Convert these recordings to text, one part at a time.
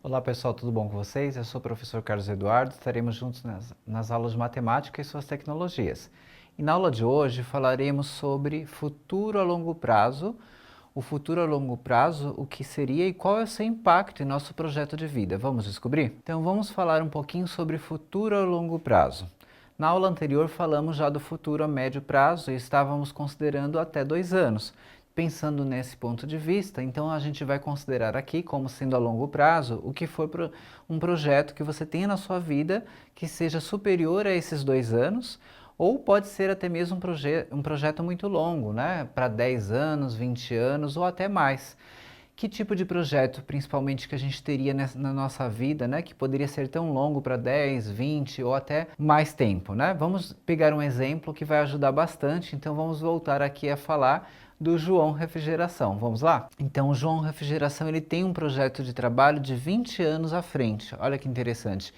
Olá pessoal, tudo bom com vocês? Eu sou o professor Carlos Eduardo, estaremos juntos nas aulas de matemática e suas tecnologias. E na aula de hoje falaremos sobre futuro a longo prazo, o futuro a longo prazo, o que seria e qual é o seu impacto em nosso projeto de vida. Vamos descobrir? Então vamos falar um pouquinho sobre futuro a longo prazo. Na aula anterior falamos já do futuro a médio prazo e estávamos considerando até 2 anos. Pensando nesse ponto de vista, então a gente vai considerar aqui como sendo a longo prazo o que for um projeto que você tenha na sua vida que seja superior a esses 2 anos, ou pode ser até mesmo um projeto muito longo, né? Para 10 anos, 20 anos ou até mais. Que tipo de projeto, principalmente, que a gente teria na nossa vida, né? Que poderia ser tão longo para 10, 20 ou até mais tempo, né? Vamos pegar um exemplo que vai ajudar bastante, então vamos voltar aqui a falar do João Refrigeração. Vamos lá? Então, o João Refrigeração ele tem um projeto de trabalho de 20 anos à frente. Olha que interessante.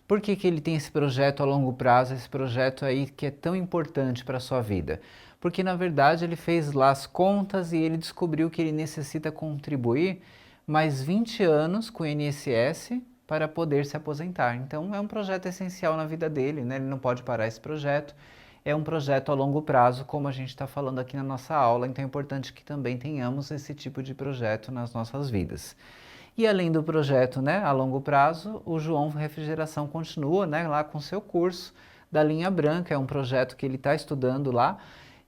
Por que ele tem esse projeto a longo prazo, esse projeto aí que é tão importante para a sua vida? Porque na verdade ele fez lá as contas e ele descobriu que ele necessita contribuir mais 20 anos com o INSS para poder se aposentar. Então é um projeto essencial na vida dele, né? Ele não pode parar esse projeto. É um projeto a longo prazo, como a gente está falando aqui na nossa aula, então é importante que também tenhamos esse tipo de projeto nas nossas vidas. E além do projeto, né, a longo prazo, o João Refrigeração continua, né, lá com seu curso da linha branca, é um projeto que ele está estudando lá,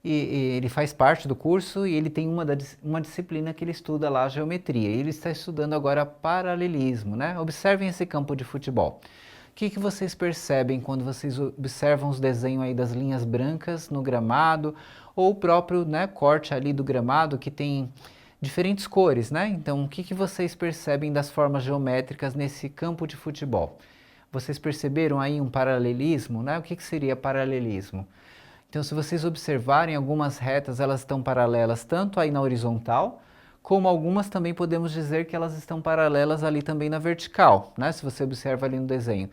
e ele faz parte do curso e ele tem uma disciplina que ele estuda lá, geometria. E ele está estudando agora paralelismo, né? Observem esse campo de futebol. O que vocês percebem quando vocês observam os desenhos aí das linhas brancas no gramado, ou o próprio, né, corte ali do gramado que tem diferentes cores, né? Então, o que vocês percebem das formas geométricas nesse campo de futebol? Vocês perceberam aí um paralelismo, né? O que seria paralelismo? Então, se vocês observarem, algumas retas elas estão paralelas tanto aí na horizontal, como algumas também podemos dizer que elas estão paralelas ali também na vertical, né? Se você observa ali no desenho.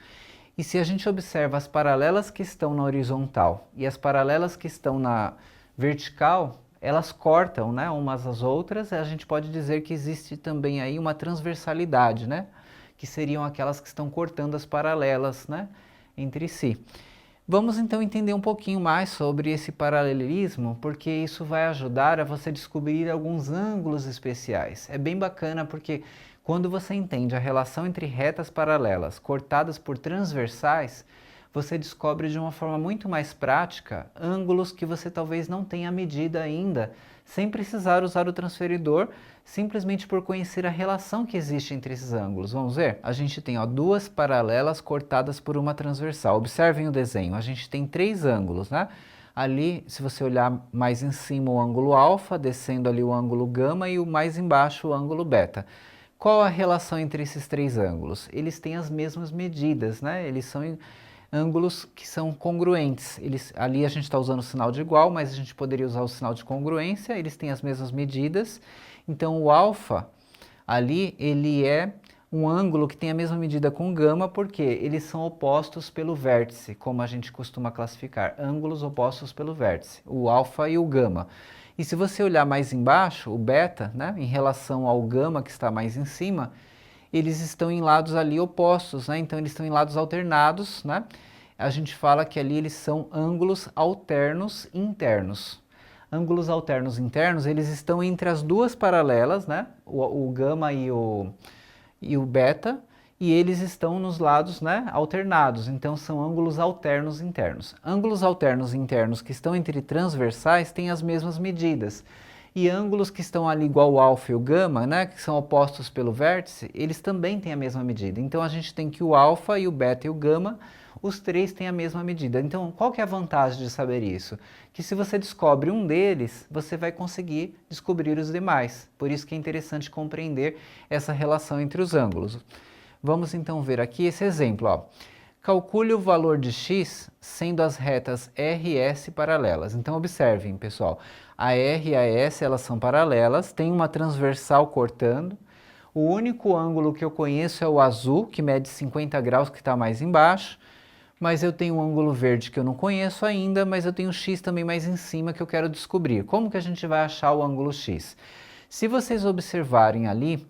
E se a gente observa as paralelas que estão na horizontal e as paralelas que estão na vertical, elas cortam, né, umas às outras, a gente pode dizer que existe também aí uma transversalidade, né? Que seriam aquelas que estão cortando as paralelas, né, entre si. Vamos então entender um pouquinho mais sobre esse paralelismo, porque isso vai ajudar a você descobrir alguns ângulos especiais. É bem bacana porque quando você entende a relação entre retas paralelas cortadas por transversais, você descobre de uma forma muito mais prática ângulos que você talvez não tenha medida ainda, sem precisar usar o transferidor, simplesmente por conhecer a relação que existe entre esses ângulos. Vamos ver? A gente tem duas paralelas cortadas por uma transversal. Observem o desenho, a gente tem 3 ângulos, né? Ali, se você olhar mais em cima o ângulo alfa, descendo ali o ângulo gama e o mais embaixo o ângulo beta. Qual a relação entre esses 3 ângulos? Eles têm as mesmas medidas, né? Eles são ângulos que são congruentes. Ali a gente está usando o sinal de igual, mas a gente poderia usar o sinal de congruência, eles têm as mesmas medidas. Então o alfa ali, ele é um ângulo que tem a mesma medida com gama, porque eles são opostos pelo vértice, como a gente costuma classificar, ângulos opostos pelo vértice, o alfa e o gama. E se você olhar mais embaixo, o beta, né, em relação ao gama que está mais em cima, eles estão em lados ali opostos, né? Então eles estão em lados alternados, né? A gente fala que ali eles são ângulos alternos internos. Ângulos alternos internos, eles estão entre as duas paralelas, né? O gama e o beta, e eles estão nos lados, né, alternados, então são ângulos alternos internos. Ângulos alternos internos que estão entre transversais têm as mesmas medidas. E ângulos que estão ali igual o alfa e o gama, né, que são opostos pelo vértice, eles também têm a mesma medida. Então a gente tem que o alfa e o beta e o gama, os 3 têm a mesma medida. Então qual que é a vantagem de saber isso? Que se você descobre um deles, você vai conseguir descobrir os demais. Por isso que é interessante compreender essa relação entre os ângulos. Vamos então ver aqui esse exemplo, ó. Calcule o valor de x sendo as retas R e S paralelas. Então observem, pessoal, a R e a S elas são paralelas, tem uma transversal cortando. O único ângulo que eu conheço é o azul, que mede 50 graus, que está mais embaixo. Mas eu tenho um ângulo verde que eu não conheço ainda, mas eu tenho x também mais em cima que eu quero descobrir. Como que a gente vai achar o ângulo x? Se vocês observarem ali,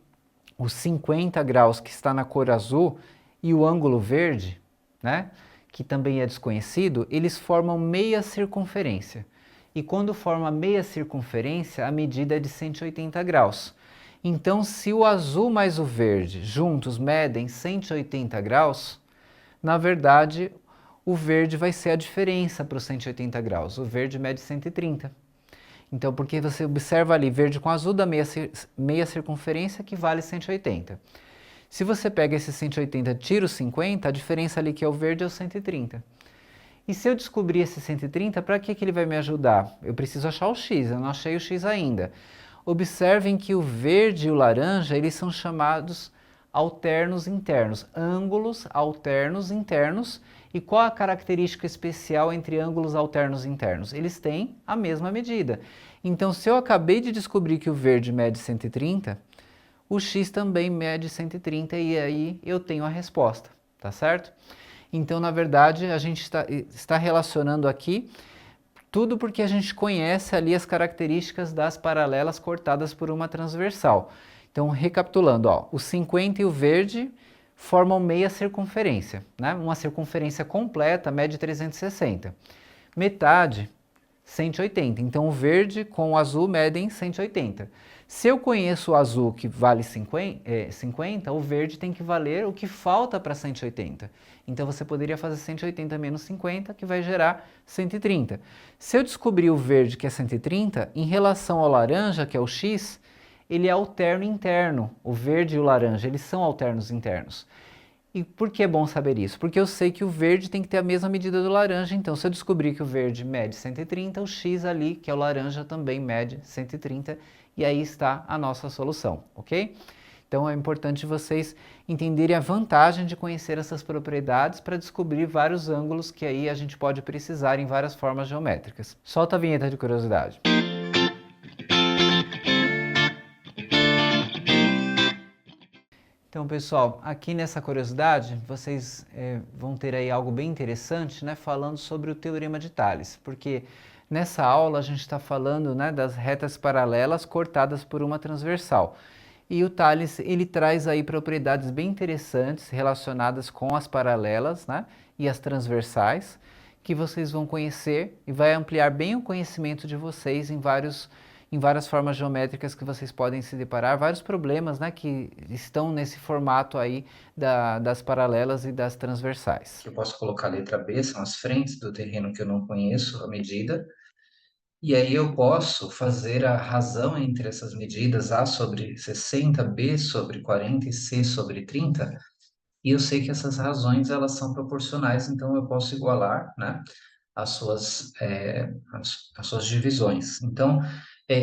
os 50 graus que está na cor azul e o ângulo verde, né, que também é desconhecido, eles formam meia circunferência. E quando forma meia circunferência, a medida é de 180 graus. Então, se o azul mais o verde juntos medem 180 graus, na verdade, o verde vai ser a diferença para os 180 graus. O verde mede 130. Então, porque você observa ali verde com azul da meia circunferência que vale 180. Se você pega esse 180 e tira os 50, a diferença ali que é o verde é o 130. E se eu descobrir esse 130, para que ele vai me ajudar? Eu preciso achar o x, eu não achei o x ainda. Observem que o verde e o laranja, eles são chamados alternos internos, ângulos alternos internos. E qual a característica especial entre ângulos alternos internos? Eles têm a mesma medida. Então, se eu acabei de descobrir que o verde mede 130, o x também mede 130 e aí eu tenho a resposta, tá certo? Então, na verdade, a gente está relacionando aqui tudo porque a gente conhece ali as características das paralelas cortadas por uma transversal. Então, recapitulando, ó, o 50 e o verde formam meia circunferência, né? Uma circunferência completa mede 360. Metade, 180. Então, o verde com o azul medem 180. Se eu conheço o azul que vale 50, o verde tem que valer o que falta para 180. Então, você poderia fazer 180 menos 50, que vai gerar 130. Se eu descobrir o verde, que é 130, em relação ao laranja, que é o x, ele é alterno interno. O verde e o laranja, eles são alternos internos. E por que é bom saber isso? Porque eu sei que o verde tem que ter a mesma medida do laranja, então se eu descobrir que o verde mede 130, o x ali, que é o laranja, também mede 130, e aí está a nossa solução, ok? Então é importante vocês entenderem a vantagem de conhecer essas propriedades para descobrir vários ângulos que aí a gente pode precisar em várias formas geométricas. Solta a vinheta de curiosidade. Então, pessoal, aqui nessa curiosidade, vocês vão ter aí algo bem interessante, né, falando sobre o Teorema de Tales, porque nessa aula a gente está falando, né, das retas paralelas cortadas por uma transversal. E o Tales, ele traz aí propriedades bem interessantes relacionadas com as paralelas, né, e as transversais, que vocês vão conhecer e vai ampliar bem o conhecimento de vocês em várias formas geométricas que vocês podem se deparar, vários problemas, né, que estão nesse formato aí das paralelas e das transversais. Eu posso colocar a letra B, são as frentes do terreno que eu não conheço, a medida, e aí eu posso fazer a razão entre essas medidas, A sobre 60, B sobre 40 e C sobre 30, e eu sei que essas razões elas são proporcionais, então eu posso igualar, né, as suas divisões. Então, é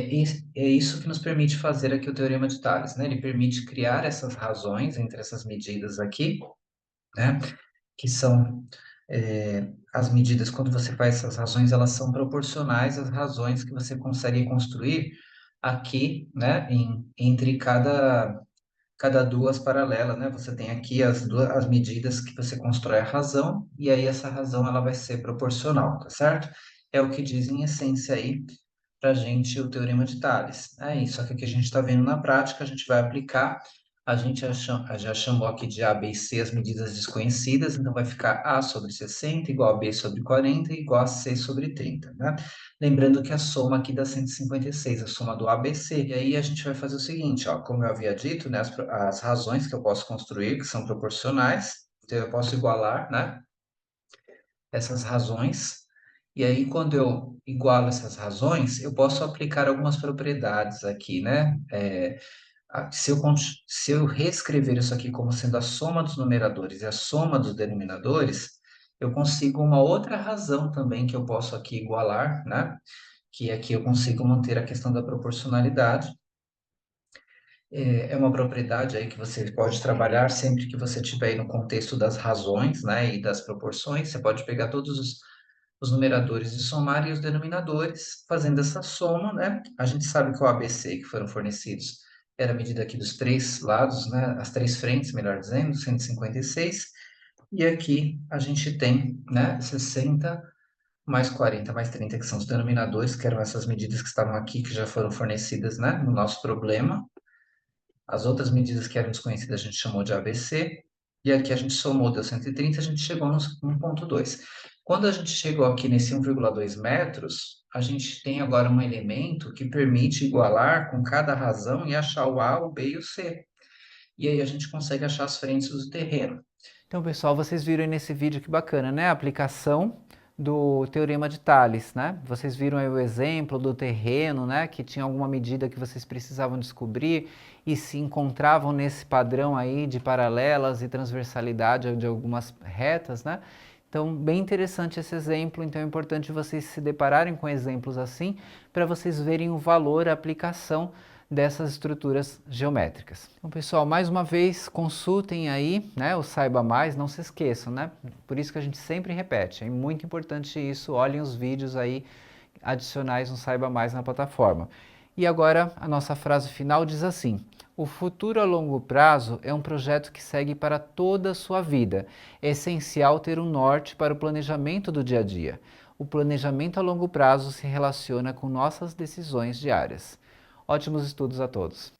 isso que nos permite fazer aqui o Teorema de Tales, né? Ele permite criar essas razões entre essas medidas aqui, né? Que são as medidas, quando você faz essas razões, elas são proporcionais às razões que você consegue construir aqui, né? Entre cada duas paralelas, né? Você tem aqui as medidas que você constrói a razão, e aí essa razão ela vai ser proporcional, tá certo? É o que diz em essência aí para a gente o Teorema de Tales. É isso, só que aqui a gente está vendo na prática, a gente vai aplicar, a gente já chamou aqui de A, B e C as medidas desconhecidas, então vai ficar A sobre 60 igual a B sobre 40 igual a C sobre 30, né? Lembrando que a soma aqui dá 156, a soma do ABC. E aí a gente vai fazer o seguinte, ó, como eu havia dito, né, as razões que eu posso construir, que são proporcionais, então eu posso igualar, né, essas razões. E aí, quando eu igualo essas razões, eu posso aplicar algumas propriedades aqui, né? Se eu reescrever isso aqui como sendo a soma dos numeradores e a soma dos denominadores, eu consigo uma outra razão também que eu posso aqui igualar, né? Que aqui eu consigo manter a questão da proporcionalidade. É uma propriedade aí que você pode trabalhar sempre que você estiver aí no contexto das razões, né? E das proporções. Você pode pegar todos os numeradores e somar e os denominadores, fazendo essa soma, né? A gente sabe que o ABC que foram fornecidos era a medida aqui dos três lados, né? As três frentes, melhor dizendo, 156. E aqui a gente tem, né, 60 mais 40 mais 30, que são os denominadores, que eram essas medidas que estavam aqui, que já foram fornecidas, né, no nosso problema. As outras medidas que eram desconhecidas a gente chamou de ABC, e aqui a gente somou, deu 130, a gente chegou nos 1,2. Quando a gente chegou aqui nesse 1,2 metros, a gente tem agora um elemento que permite igualar com cada razão e achar o A, o B e o C. E aí a gente consegue achar as frentes do terreno. Então, pessoal, vocês viram aí nesse vídeo que bacana, né? A aplicação do Teorema de Tales, né? Vocês viram aí o exemplo do terreno, né? Que tinha alguma medida que vocês precisavam descobrir e se encontravam nesse padrão aí de paralelas e transversalidade de algumas retas, né? Então, bem interessante esse exemplo. Então, é importante vocês se depararem com exemplos assim para vocês verem o valor, a aplicação dessas estruturas geométricas. Então, pessoal, mais uma vez, consultem aí, né, o Saiba Mais, não se esqueçam, né? Por isso que a gente sempre repete, é muito importante isso, olhem os vídeos aí adicionais no Saiba Mais na plataforma. E agora, a nossa frase final diz assim: o futuro a longo prazo é um projeto que segue para toda a sua vida. É essencial ter um norte para o planejamento do dia a dia. O planejamento a longo prazo se relaciona com nossas decisões diárias. Ótimos estudos a todos!